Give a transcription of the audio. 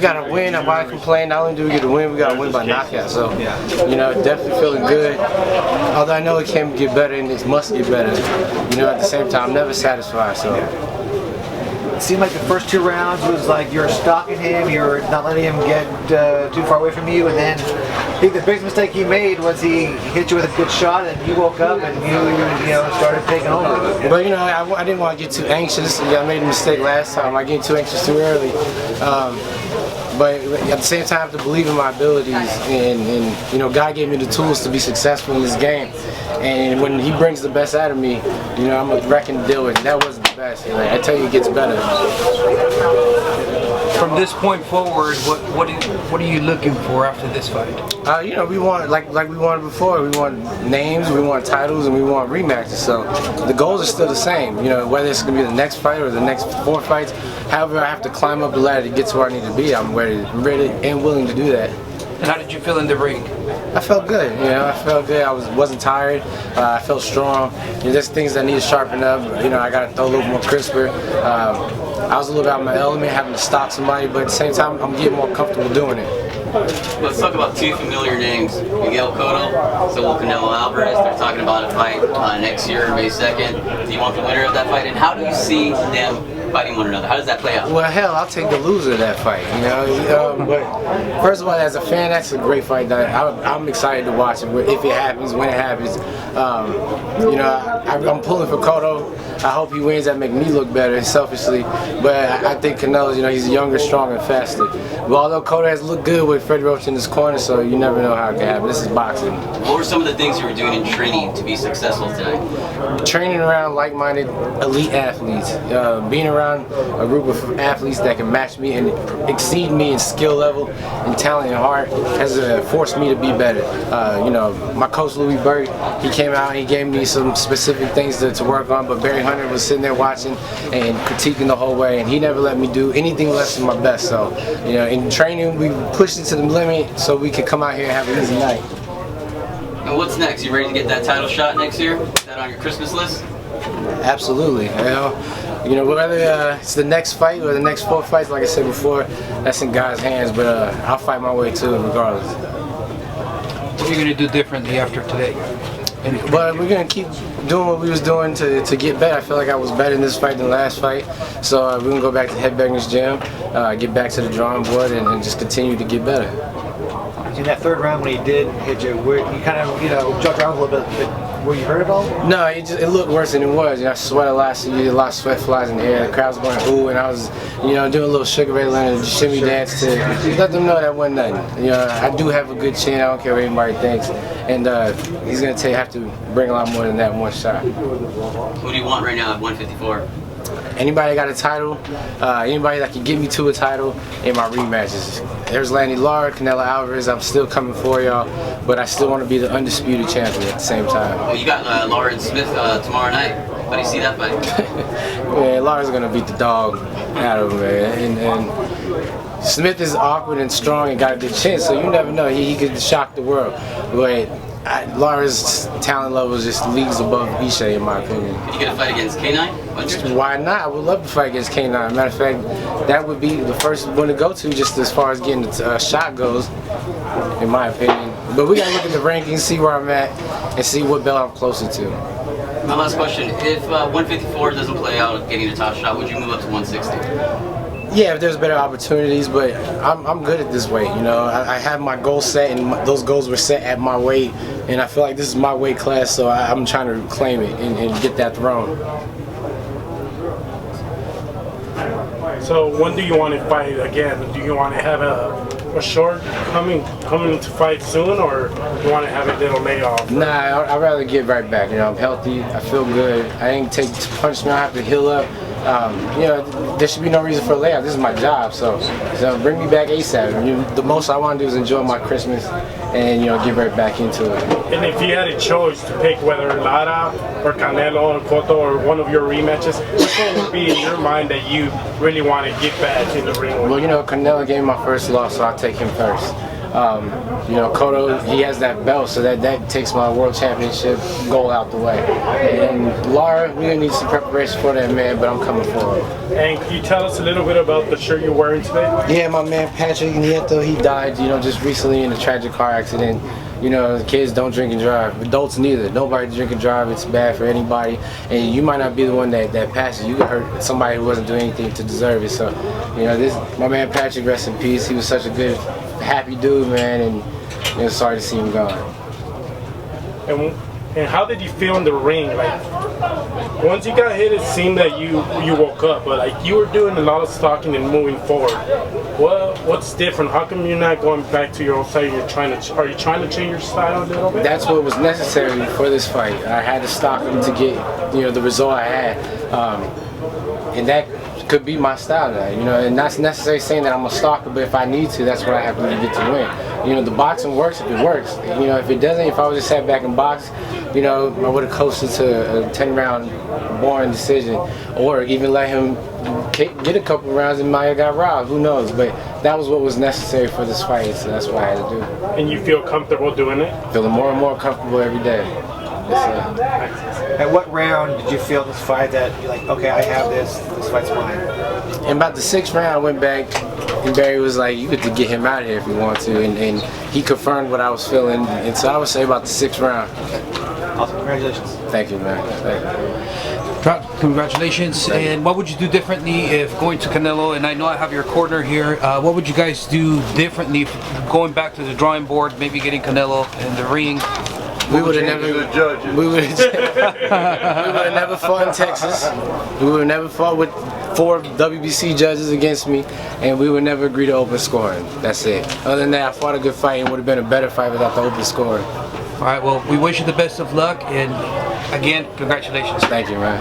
got to win. Why complain? Not only do we get to win, we got to win by knockout. So, you know, definitely feeling good. Although I know it can get better and it must get better. You know, at the same time, I'm never satisfied. So. It seemed like the first 2 rounds was like you're stalking him, you're not letting him get too far away from you, and then I think the biggest mistake he made was he hit you with a good shot, and you woke up and you started taking over. But you know, I didn't want to get too anxious. I made a mistake last time. I get too anxious too early. But at the same time, I have to believe in my abilities, and you know, God gave me the tools to be successful in this game. And when He brings the best out of me, you know, I'm a reckon to deal with it. That wasn't the best. Like, I tell you, it gets better. From this point forward, what are you looking for after this fight? You know, we want like we wanted before. We want names, we want titles, and we want rematches. So the goals are still the same. You know, whether it's going to be the next fight or the next 4 fights. However, I have to climb up the ladder to get to where I need to be. I'm ready and willing to do that. And how did you feel in the ring? I felt good. You know, I felt good. I wasn't tired. I felt strong. You know, there's things that need to sharpen up. You know, I got to throw a little more crisper. I was a little out of my element, having to stop somebody, but at the same time, I'm getting more comfortable doing it. Let's talk about 2 familiar names, Miguel Cotto, so will Canelo Alvarez. They're talking about a fight next year, May 2nd. Do you want the winner of that fight? And how do you see them fighting one another? How does that play out? Well, hell, I'll take the loser of that fight. You know, but first of all, as a fan, that's a great fight. I'm excited to watch it. If it happens, when it happens. You know, I'm pulling for Cotto. I hope he wins. That make me look better, selfishly. But I think Canelo's, you know, he's younger, stronger, and faster. But although Cotto has looked good with Freddie Roach in his corner, so you never know how it can happen. This is boxing. What were some of the things you were doing in training to be successful tonight? Training around like-minded elite athletes, being around a group of athletes that can match me and exceed me in skill level and talent and heart has forced me to be better. You know, my coach Louis Burke, he came out and he gave me some specific things to work on, but Barry Hunter was sitting there watching and critiquing the whole way, and he never let me do anything less than my best. So, you know, in training we pushed it to the limit so we could come out here and have an easy night. And what's next? You ready to get that title shot next year? Is that on your Christmas list? Absolutely. You know, whether it's the next fight or the next 4 fights, like I said before, that's in God's hands. But I'll fight my way to it regardless. What are you going to do differently after today? But we're going to keep doing what we was doing to get better. I feel like I was better in this fight than the last fight. So we're going to go back to Headbangers Gym, get back to the drawing board, and just continue to get better. In that 3rd round when he did hit you, you kind of, you know, jumped around a little bit. Were you hurt at all? No, it looked worse than it was. You know, I sweat a lot, so you get a lot of sweat flies in the air. The crowd's going ooh, and I was, you know, doing a little Sugar Ray Leonard shimmy dance to let them know that wasn't nothing. You know, I do have a good chin. I don't care what anybody thinks, and he's gonna have to bring a lot more than that one shot. Who do you want right now at 154? Anybody got a title, anybody that can get me to a title in my rematches. There's Lara, Canelo Alvarez. I'm still coming for y'all, but I still want to be the undisputed champion at the same time. Well, you got Lara and Smith tomorrow night. How do you see that fight? Man, Lara's gonna beat the dog out of him, man. And Smith is awkward and strong and got a good chin, so you never know. He could shock the world. But Lara's talent level is just leagues above Isha, in my opinion. Did you get a fight against K9? Why not? I would love to fight against K9. Matter of fact, that would be the first one to go to, just as far as getting the shot goes, in my opinion. But we gotta look at the rankings, see where I'm at, and see what belt I'm closer to. My last question: if 154 doesn't play out getting a top shot, would you move up to 160? Yeah, if there's better opportunities, but I'm good at this weight. You know, I have my goals set, and those goals were set at my weight, and I feel like this is my weight class, so I'm trying to claim it and get that throne. So when do you want to fight again? Do you want to have a short coming to fight soon, or you want to have a little layoff? Nah, I'd rather get right back. You know, I'm healthy, I feel good. I ain't take punishment, I have to heal up. You know, there should be no reason for a layoff. This is my job, so bring me back ASAP. You know, the most I want to do is enjoy my Christmas and, you know, get right back into it. And if you had a choice to pick whether Lara or Canelo or Cotto or one of your rematches, which one would be in your mind that you really want to get back in the ring with? Well, you know, Canelo gave me my first loss, so I'll take him first. You know, Cotto, he has that belt, so that takes my world championship goal out the way. And Lara, we're gonna need some preparation for that, man, but I'm coming forward. And can you tell us a little bit about the shirt you're wearing today? Yeah, my man Patrick Nieto, he died, you know, just recently in a tragic car accident. You know, kids don't drink and drive. Adults neither. Nobody drink and drive. It's bad for anybody. And you might not be the one that passes. You could hurt somebody who wasn't doing anything to deserve it. So, you know, my man Patrick, rest in peace. He was such a good, happy dude, man. And you know, sorry to see him gone. And how did you feel in the ring? Like, once you got hit, it seemed that you woke up, but like you were doing a lot of stalking and moving forward. What's different? How come you're not going back to your old style? Are you trying to change your style a little bit? That's what was necessary for this fight. I had to stalk him to get, you know, the result I had, and that could be my style now, you know, and not necessarily saying that I'm a stalker, but if I need to, that's what I have to do to get to win. You know, the boxing works if it works. You know, if it doesn't, if I would just sat back and boxed, you know, I would have coasted to a 10-round boring decision, or even let him get a couple rounds and might have got robbed, who knows, but that was what was necessary for this fight, so that's what I had to do. And you feel comfortable doing it? Feeling more and more comfortable every day. At what round did you feel in this fight that you're like, okay, I have this fight's mine? In about the 6th round, I went back, and Barry was like, you get to get him out of here if you want to, and he confirmed what I was feeling, and so I would say about the 6th round. Awesome, congratulations. Thank you, man. Thank you. Trout, congratulations. And what would you do differently if going to Canelo? And I know I have your corner here. What would you guys do differently if going back to the drawing board, maybe getting Canelo in the ring? We would have never. We would have never fought in Texas. We would have never fought with 4 WBC judges against me, and we would never agree to open scoring. That's it. Other than that, I fought a good fight and would have been a better fight without the open scoring. All right. Well, we wish you the best of luck, and again, congratulations. Thank you, man.